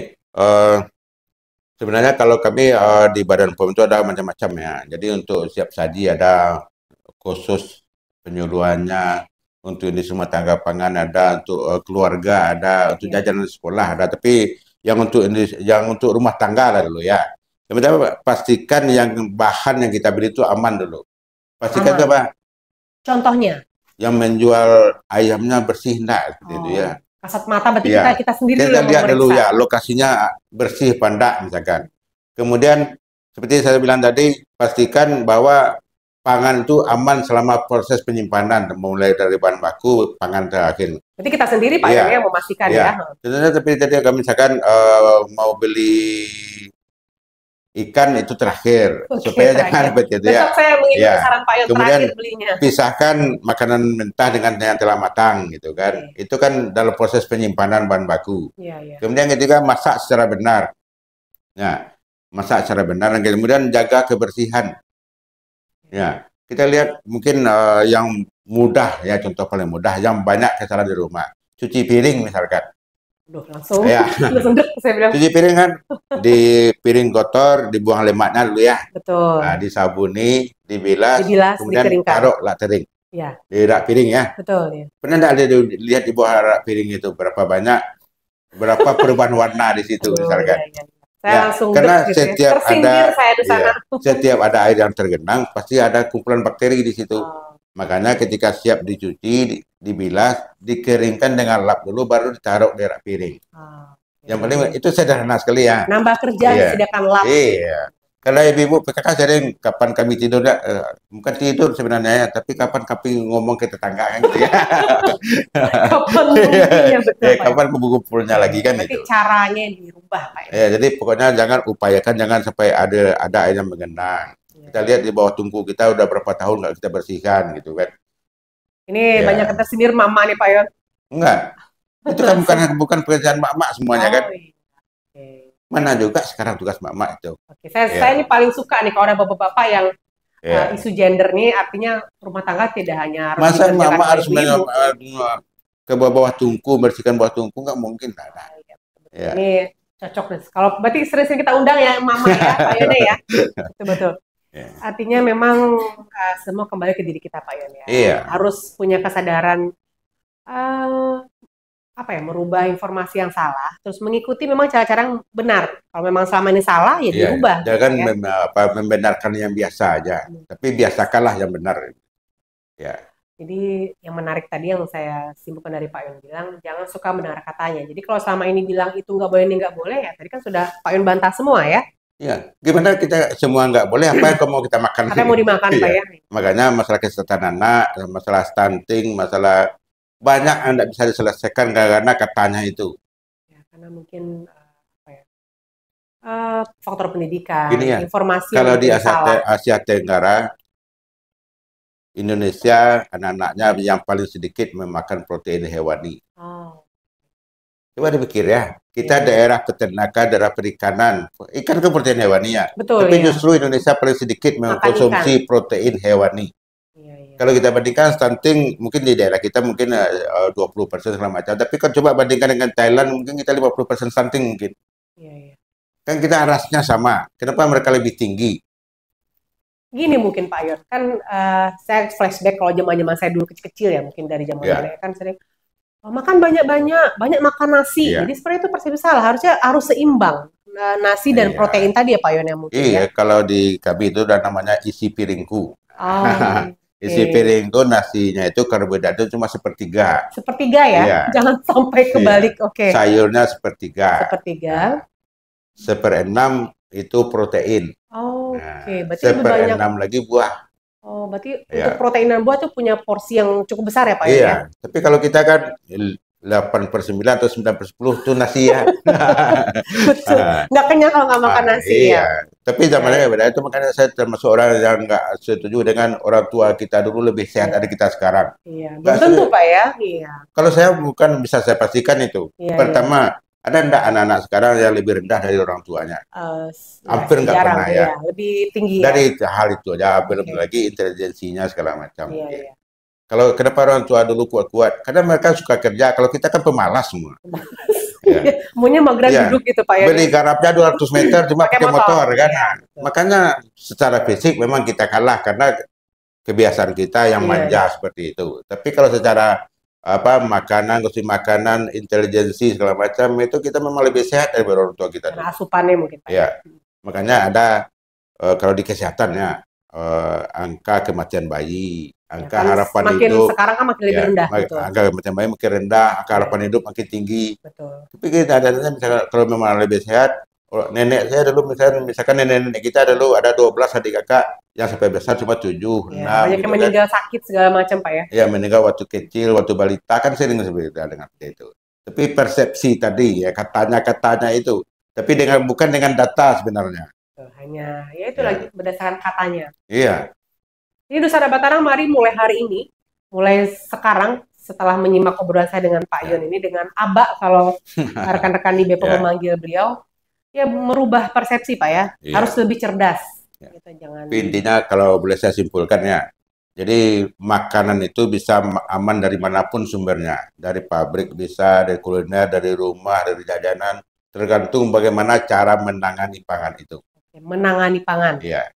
sebenarnya kalau kami di Badan POM itu ada macam-macam ya. Jadi untuk siap saji ada khusus penyuluhannya, untuk ini semua tangga pangan ada, untuk keluarga ada, untuk jajanan sekolah ada. Tapi yang untuk rumah tangga lah dulu ya. Sebenarnya pastikan yang bahan yang kita beli itu aman dulu. Pastikan itu apa? Contohnya? Yang menjual ayamnya bersih enggak seperti itu ya. Kasat mata berarti kita sendiri kita lihat dulu ya lokasinya bersih apa enggak misalkan. Kemudian seperti saya bilang tadi, pastikan bahwa pangan itu aman selama proses penyimpanan, mulai dari bahan baku, pangan terakhir. Jadi kita sendiri Pak Yon yang memastikan ya. Sebenarnya tapi tadi kami misalkan mau beli ikan itu terakhir, supaya jangan begitu ya. Besok saya mengikuti saran Pak Yon terakhir belinya. Pisahkan makanan mentah dengan yang telah matang gitu kan. Itu kan dalam proses penyimpanan bahan baku. Kemudian ketiga, masak secara benar. Ya, masak secara benar dan kemudian jaga kebersihan. Ya, kita lihat mungkin yang mudah ya, contoh paling mudah yang banyak kesalahan di rumah. Cuci piring misalkan. Langsung saya bilang. Cuci piring kan, di piring kotor, dibuang lemaknya dulu ya. Betul. Nah, disabuni, dibilas kemudian taruh rak piring. Ya. Di rak piring ya. Betul ya. Pernah enggak ada lihat di bawah rak piring itu berapa perubahan warna di situ misalkan. Saya langsung karena setiap ada air yang tergenang pasti ada kumpulan bakteri di situ. Makanya ketika siap dicuci, dibilas, dikeringkan dengan lap dulu, baru ditaruh di rak piring. Yang penting itu sederhana sekali ya. Nambah kerjaan disediakan lap. Iya. Kalau ibu-ibu PKK sering kapan kami tidur, bukan tidur sebenarnya ya, tapi kapan kami ngomong ke tetangga kan gitu ya. Kapan ngumpulnya betul. Kapan kumpul-kumpulnya lagi kan itu. Caranya dirubah Pak. Ya, jadi pokoknya jangan sampai ada air yang mengenang. Kita lihat di bawah tungku kita udah berapa tahun nggak kita bersihkan gitu kan. Ini banyak tersindir mama nih Pak Yon. Enggak. Itu kan bukan pekerjaan mak-mak semuanya kan. Mana juga sekarang tugas mak-mak itu. Saya ini paling suka nih kalau ada bapak-bapak yang isu gender nih, artinya rumah tangga tidak hanya harus masa mama harus ke bawah tungku, bersihkan bawah tungku, nggak mungkin. Ini cocok nih. Kalau berarti sering-sering kita undang ya mama ya, Pak Yon ya. Betul. Artinya memang semua kembali ke diri kita Pak Yon ya. Harus punya kesadaran apa ya, merubah informasi yang salah, terus mengikuti memang cara-cara yang benar. Kalau memang selama ini salah, ya Iya, dirubah. jangan gitu, ya. membenarkan yang biasa aja, tapi biasakanlah yang benar. Ya. Jadi yang menarik tadi yang saya simpulkan dari Pak Yun bilang, jangan suka mendengar katanya. Jadi kalau selama ini bilang itu nggak boleh, ini nggak boleh, ya tadi kan sudah Pak Yun bantah semua ya. Iya, gimana kita semua nggak boleh, apa yang mau kita makan? Apa yang mau dimakan Pak Iya. ya? Makanya masalah kesehatan anak, masalah stunting, masalah banyak yang tidak bisa diselesaikan karena katanya itu. Ya, karena mungkin apa ya, faktor pendidikan, Gini ya, informasi yang kalau di mungkin salah. Asia Tenggara, Indonesia anak-anaknya yang paling sedikit memakan protein hewani. Oh, Coba dipikir ya, kita iya. daerah peternakan, daerah perikanan, ikan kan protein hewani ya. Betul Tapi ya. justru Indonesia paling sedikit Makan ikan. mengkonsumsi protein hewani. Iya, iya. Kalau kita bandingkan stunting, mungkin di daerah kita mungkin 20% segala macam. Tapi kan coba bandingkan dengan Thailand, mungkin kita 50% stunting mungkin. Iya, iya. Kan kita rasnya sama. Kenapa mereka lebih tinggi? Gini mungkin Pak Yon, kan saya flashback kalau zaman-zaman saya dulu kecil-kecil ya, mungkin dari zaman nenek kan sering makan banyak-banyak, banyak makan nasi. Iya. Jadi sebenarnya itu persepsi salah, harusnya harus seimbang nasi dan protein tadi ya Pak Yon yang mungkin Iya, ya. kalau di kami itu udah namanya isi piringku. Oh, isi piringku nasinya itu karbohidratnya cuma sepertiga. Sepertiga ya, Iya. jangan sampai kebalik. Iya. Oke. Sayurnya sepertiga. Sepertiga. Seperenam itu protein. Oh, Nah, Oke, berarti lebih banyak. seperenam lagi buah. Oh, berarti Iya. untuk protein dan buah tuh punya porsi yang cukup besar ya Pak Iya, ya? tapi kalau kita kan 8/9 atau 9/10 itu nasi ya. Betul, nggak kenyang kalau nggak makan nasi iya. ya. Tapi zamannya beda, itu makanya saya termasuk orang yang nggak setuju dengan orang tua kita dulu lebih sehat dari kita sekarang. Iya, Nggak belum tentu Pak ya. Iya. Kalau saya bukan bisa saya pastikan itu. Iya, Pertama, ada enggak anak-anak sekarang yang lebih rendah dari orang tuanya? Hampir nggak jarang, pernah ya. Lebih tinggi Dari ya. hal itu aja, belum lagi intelijensinya segala macam. Iya. Kalau kenapa orang tua dulu kuat-kuat? Karena mereka suka kerja. Kalau kita kan pemalas semua. Ya. Maunya mageran duduk gitu Pak ya. Beli garapnya 200 meter cuma pakai motor kan. Ya, makanya secara fisik memang kita kalah karena kebiasaan kita yang manja seperti itu. Tapi kalau secara makanan, konsumsi makanan, intelijensi segala macam itu kita memang lebih sehat daripada orang tua kita. Karena asupannya mungkin Pak. Ya. Makanya ada kalau di kesehatan ya angka kematian bayi, angka harapan hidup sekarang kan makin lebih rendah. Angka kematian bayi makin rendah, angka harapan hidup makin tinggi. Betul. Tapi kita misalkan kalau memang lebih sehat, nenek saya dulu misalkan nenek kita dulu ada 12 adik kakak yang sampai besar cuma 7, 6. Banyak yang meninggal sakit segala macam Pak ya. Ya meninggal waktu kecil, waktu balita kan sering seperti itu. Tapi persepsi tadi ya katanya itu, tapi bukan dengan data sebenarnya. Hanya ya itu lagi berdasarkan katanya. Iya. Jadi Nusantara Batarang, mari mulai hari ini, mulai sekarang setelah menyimak obrolan saya dengan Pak Yon ini dengan Aba kalau rekan-rekan di BPOM memanggil beliau, ya merubah persepsi Pak ya, harus lebih cerdas. Gitu, jangan. Intinya kalau boleh saya simpulkan ya, jadi makanan itu bisa aman dari manapun sumbernya, dari pabrik bisa, dari kuliner, dari rumah, dari jajanan, tergantung bagaimana cara menangani pangan itu. Menangani pangan. Iya.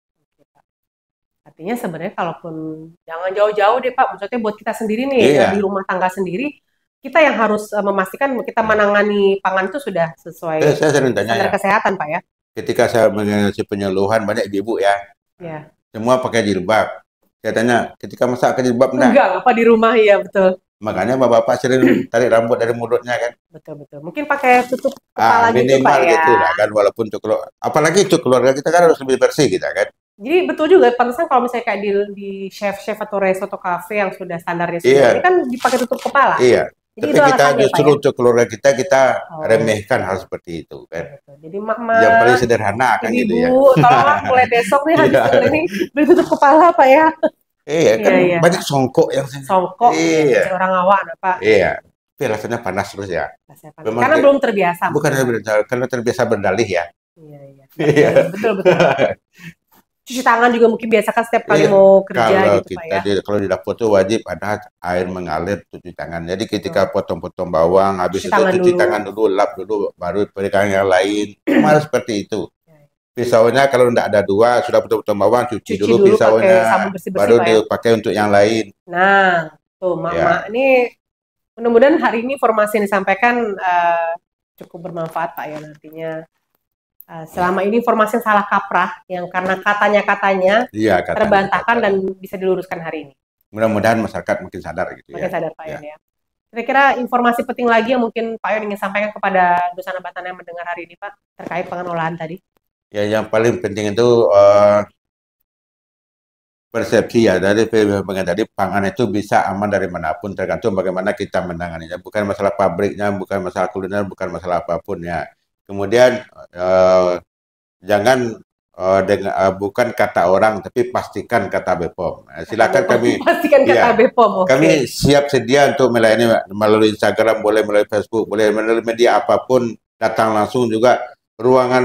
Artinya sebenarnya kalaupun jangan jauh-jauh deh Pak, maksudnya buat kita sendiri nih di rumah tangga sendiri, kita yang harus memastikan kita menangani pangan itu sudah sesuai standar kesehatan Pak ya. Ketika saya mengisi penyuluhan banyak ibu ya, semua pakai jilbab. Saya tanya, ketika masak pakai jilbab enggak? Apa di rumah ya betul. Makanya bapak-bapak sering tarik rambut dari mulutnya kan. Betul. Mungkin pakai tutup kepala gitu Pak ya. Gitu lah kan, walaupun untuk apalagi untuk keluarga kita kan harus lebih bersih kita kan. Jadi betul juga, pantesan kalau misalnya kayak di chef atau resto cafe yang sudah standarnya ini kan dipakai tutup kepala. Iya. Jadi tapi kita justru untuk keluarga kita remehkan hal seperti itu kan. Jadi mama yang paling sederhana kan gitu ya. Ibu, tolong mulai besok nih habis ini beli tutup kepala Pak ya. Iya kan banyak songkok yang songkok orang awak Pak. Iya. Tapi rasanya panas terus ya. Karena belum terbiasa. Bukan karena terbiasa berdalih ya. Iya. Betul. Cuci tangan juga mungkin biasakan setiap kali mau kerja gitu Pak ya. Kalau di dapur tuh wajib ada air mengalir cuci tangan. Jadi ketika potong-potong bawang, habis itu cuci tangan dulu, lap dulu, baru pegang yang lain. Malah seperti itu. Pisaunya kalau tidak ada dua, sudah potong-potong bawang, cuci dulu pisaunya, baru dipakai untuk yang lain. Nah, tuh mak ini Mudah-mudahan hari ini informasi yang disampaikan cukup bermanfaat Pak ya nantinya. Selama ini informasi yang salah kaprah, yang karena katanya terbantahkan dan bisa diluruskan hari ini. Mudah-mudahan masyarakat makin sadar gitu makin sadar Pak Yon ya. Kira-kira informasi penting lagi yang mungkin Pak Yon ingin sampaikan kepada Dusana Batana yang mendengar hari ini Pak, terkait pangan olahan tadi? Ya, yang paling penting itu persepsi ya, dari tadi pangan itu bisa aman dari manapun, tergantung bagaimana kita menanganinya. Bukan masalah pabriknya, bukan masalah kuliner, bukan masalah apapun ya. Kemudian jangan bukan kata orang, tapi pastikan kata BPOM. Silakan kami pastikan kata BPOM. Kami siap sedia untuk melayani melalui Instagram, boleh melalui Facebook, boleh melalui media apapun, datang langsung juga. Ruangan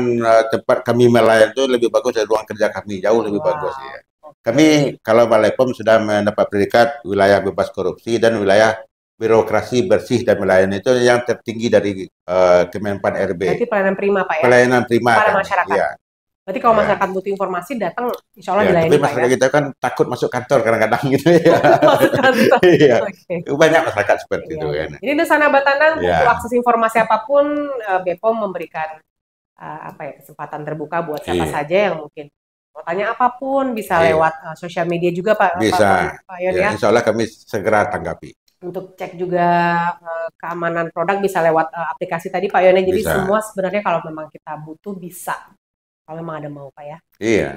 tempat kami melayani itu lebih bagus dari ruang kerja kami, jauh lebih bagus ya. Kami kalau Balai POM sudah mendapat predikat wilayah bebas korupsi dan wilayah birokrasi bersih dan melayani, itu yang tertinggi dari Kemenpan RB. Berarti pelayanan prima Pak ya? Pelayanan prima pada masyarakat. Ya. Berarti kalau masyarakat butuh informasi datang, insya Allah dilayani Tapi masyarakat kita kan takut masuk kantor kadang-kadang gitu ya. Masuk kantor. Banyak masyarakat seperti itu kan. Jadi Dusana Batana butuh akses informasi apapun, BPOM memberikan kesempatan terbuka buat siapa saja yang mungkin mau tanya apapun, bisa lewat sosial media juga Pak. Bisa. Pak Yon ya. Insya Allah kami segera tanggapi. Untuk cek juga keamanan produk bisa lewat aplikasi tadi Pak Yon. Jadi semua sebenarnya kalau memang kita butuh bisa. Kalau memang ada mau Pak ya. Iya.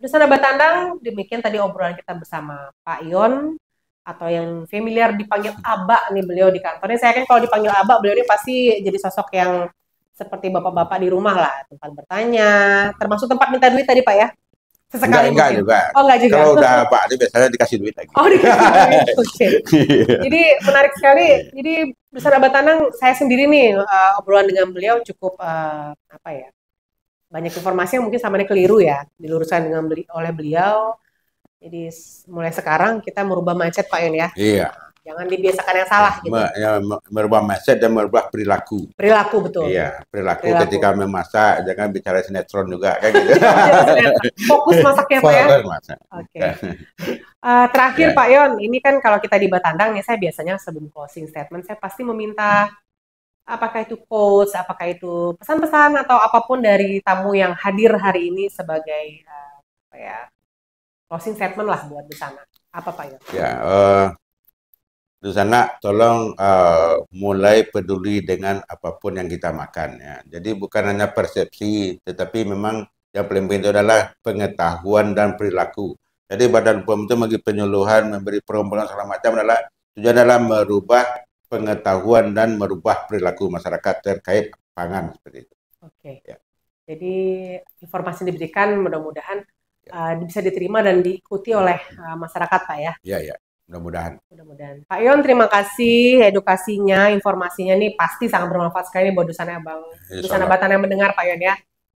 Dusana Batana, demikian tadi obrolan kita bersama Pak Yon, atau yang familiar dipanggil Aba nih beliau di kantornya. Saya kan kalau dipanggil Aba, beliau ini pasti jadi sosok yang seperti bapak-bapak di rumah lah, tempat bertanya, termasuk tempat minta duit tadi Pak ya. Sesekali enggak juga. Oh enggak juga. Kalau udah Pak, ini biasanya dikasih duit lagi. Oh dikasih duit, oke. Jadi menarik sekali. Jadi Dusana Batana, saya sendiri nih obrolan dengan beliau cukup banyak informasi yang mungkin sama keliru ya, diluruskan oleh beliau. Jadi mulai sekarang kita merubah mindset Pak Yon ya. Iya. Jangan dibiasakan yang salah gitu. Merubah mindset dan merubah perilaku. Perilaku betul. Iya, perilaku ketika memasak, jangan bicara sinetron juga kayak gitu. Fokus masaknya Pak ya. Oke. Terakhir Pak Yon, ini kan kalau kita di Batandang nih, saya biasanya sebelum closing statement saya pasti meminta apakah itu quotes, apakah itu pesan-pesan atau apapun dari tamu yang hadir hari ini sebagai closing statement lah buat Dusana. Apa Pak Yon? Ya, Dusana tolong mulai peduli dengan apapun yang kita makan ya. Jadi bukan hanya persepsi, tetapi memang yang paling penting itu adalah pengetahuan dan perilaku. Jadi Badan POM itu bagi penyuluhan, memberi perombakan segala macam tujuan adalah merubah pengetahuan dan merubah perilaku masyarakat terkait pangan seperti itu. Oke. Ya. Jadi informasi yang diberikan mudah-mudahan bisa diterima dan diikuti oleh masyarakat Pak ya. Iya, ya. Mudah-mudahan. Pak Yon, terima kasih edukasinya, informasinya nih pasti sangat bermanfaat sekali buat Dusana Batana yang mendengar Pak Yon ya.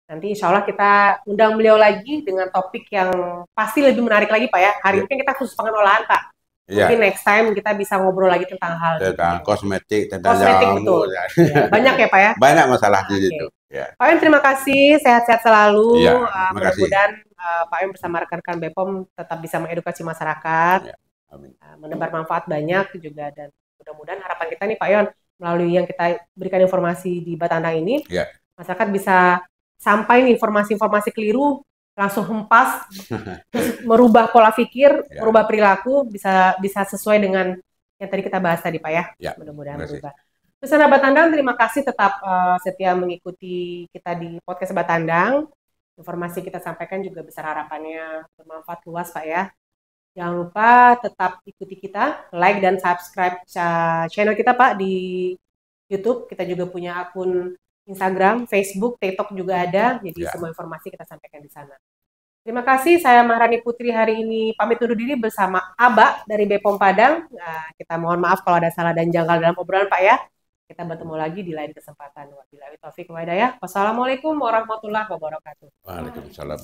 Nanti insya Allah kita undang beliau lagi dengan topik yang pasti lebih menarik lagi Pak ya. Hari ini kan kita khusus pangan olahan Pak. Mungkin next time kita bisa ngobrol lagi tentang hal kosmetik, tentang jamu. Betul. Ya. Banyak ya Pak ya? Banyak masalah di situ. Ya. Pak Yon, terima kasih, sehat-sehat selalu. Ya, mudah-mudahan Pak Yon bersama rekan-rekan BPOM tetap bisa mengedukasi masyarakat. Ya. Amin. Menebar manfaat banyak juga, dan mudah-mudahan harapan kita nih Pak Yon, melalui yang kita berikan informasi di Batandang ini, masyarakat bisa sampai nih informasi-informasi keliru langsung hempas, terus merubah pola pikir, merubah perilaku, bisa sesuai dengan yang tadi kita bahas tadi Pak ya. Mudah-mudahan berubah. Dusana Batandang, terima kasih tetap setia mengikuti kita di podcast Batandang. Informasi kita sampaikan juga besar harapannya bermanfaat luas Pak ya. Jangan lupa tetap ikuti kita, like dan subscribe channel kita Pak di YouTube. Kita juga punya akun Instagram, Facebook, TikTok juga ada. Jadi semua informasi kita sampaikan di sana. Terima kasih, saya Maharani Putri hari ini pamit undur diri bersama Aba dari BPOM Padang. Kita mohon maaf kalau ada salah dan janggal dalam obrolan Pak ya. Kita bertemu lagi di lain kesempatan. Wabillahi taufiq wal hidayah. Wassalamualaikum warahmatullahi wabarakatuh. Waalaikumsalam.